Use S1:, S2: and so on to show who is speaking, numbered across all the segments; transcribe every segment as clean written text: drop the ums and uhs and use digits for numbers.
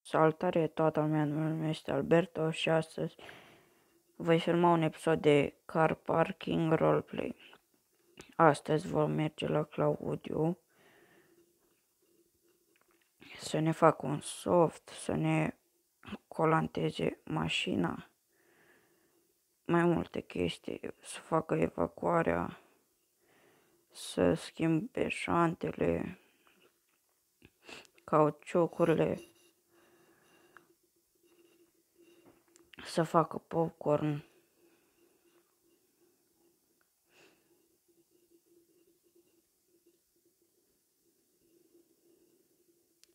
S1: Salutare toată lumea, numele meu este Alberto și astăzi voi filma un episod de Car Parking Roleplay. Astăzi vom merge la Claudiu să ne facă un soft, să ne colanteze mașina, mai multe chestii, să facă evacuarea, să schimbe șantele, cauciucurile, să facă popcorn,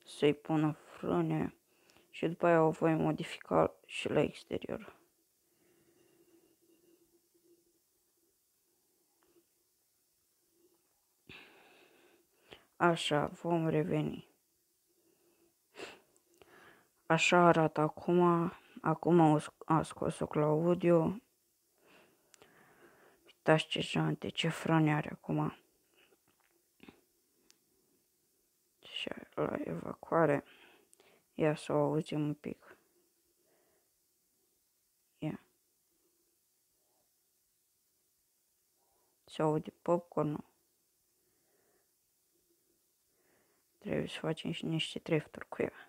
S1: să-i pună frâne și după aia o voi modifica și la exterior. Așa, vom reveni. Așa arată acum. Acum a scos-o Claudiu. Uitați ce jante, ce frâne are acum. Și la evacuare. Ia să o auzim un pic. Ia. Se aude popcornul. Trebuie să facem și niște drifturi cu ea.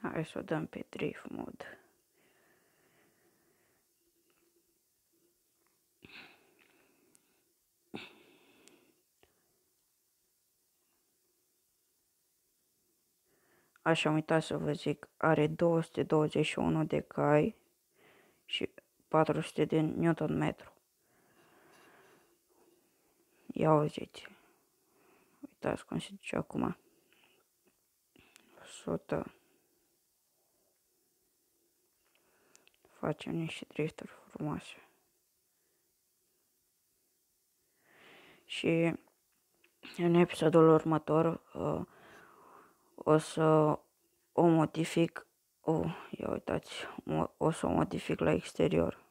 S1: Hai să o dăm pe drift mod. Așa, am uitat să vă zic, are 221 de cai și 400 de Nm. Ia auziți. Uitați cum se duce acum. 100. Facem niște drifturi frumoase. Și în episodul următor o să o modific. Ia uitați, o să o modific la exterior.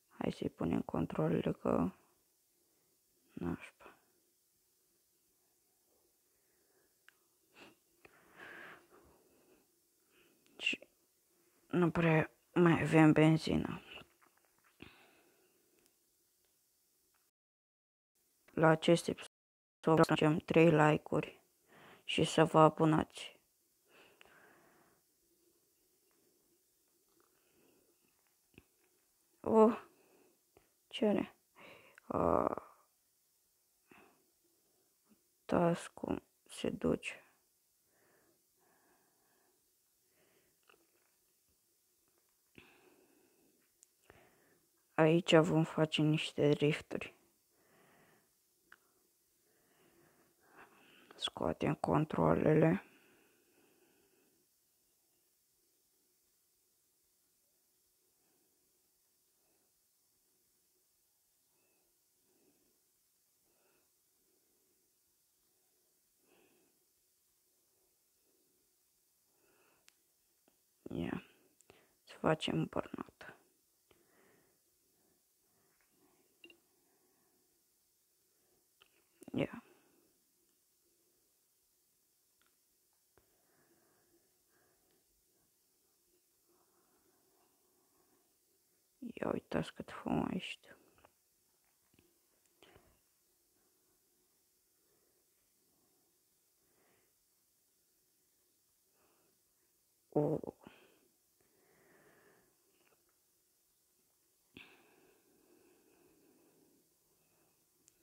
S1: Hai să-i punem controlele că nașpa. Și nu prea mai avem benzină. La acest episod să facem 3 like-uri și să vă abonați. Ce are? Uitați cum se duce. Aici vom face niște drifturi. Scoatem controlele. Ia, să facem burnout. Ia. Ia uitați cât frumos ești.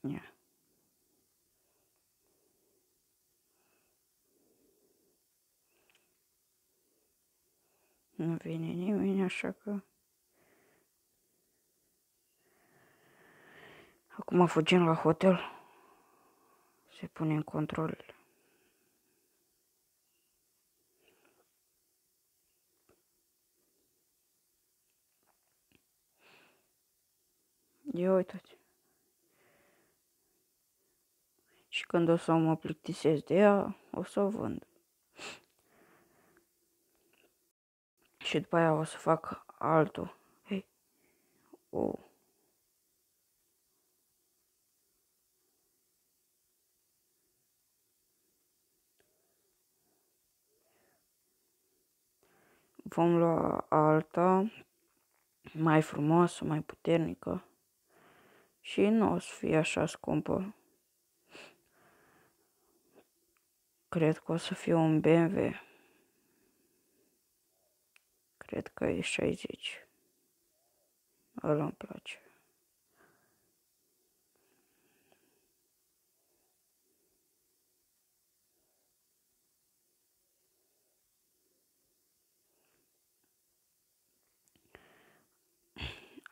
S1: Ia. Nu vine nimeni, așa că acum fugim la hotel. Se punem controlele. Ia uitați. Și când o să mă plictisesc de ea, o să o vând. Și după aia o să fac altul. Hei, vom lua alta, mai frumoasă, mai puternică și nu o să fie așa scumpă. Cred că o să fie un BMW. Cred că e 60. Ăla îmi place.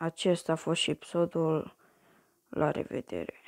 S1: Acesta a fost și episodul. La revedere!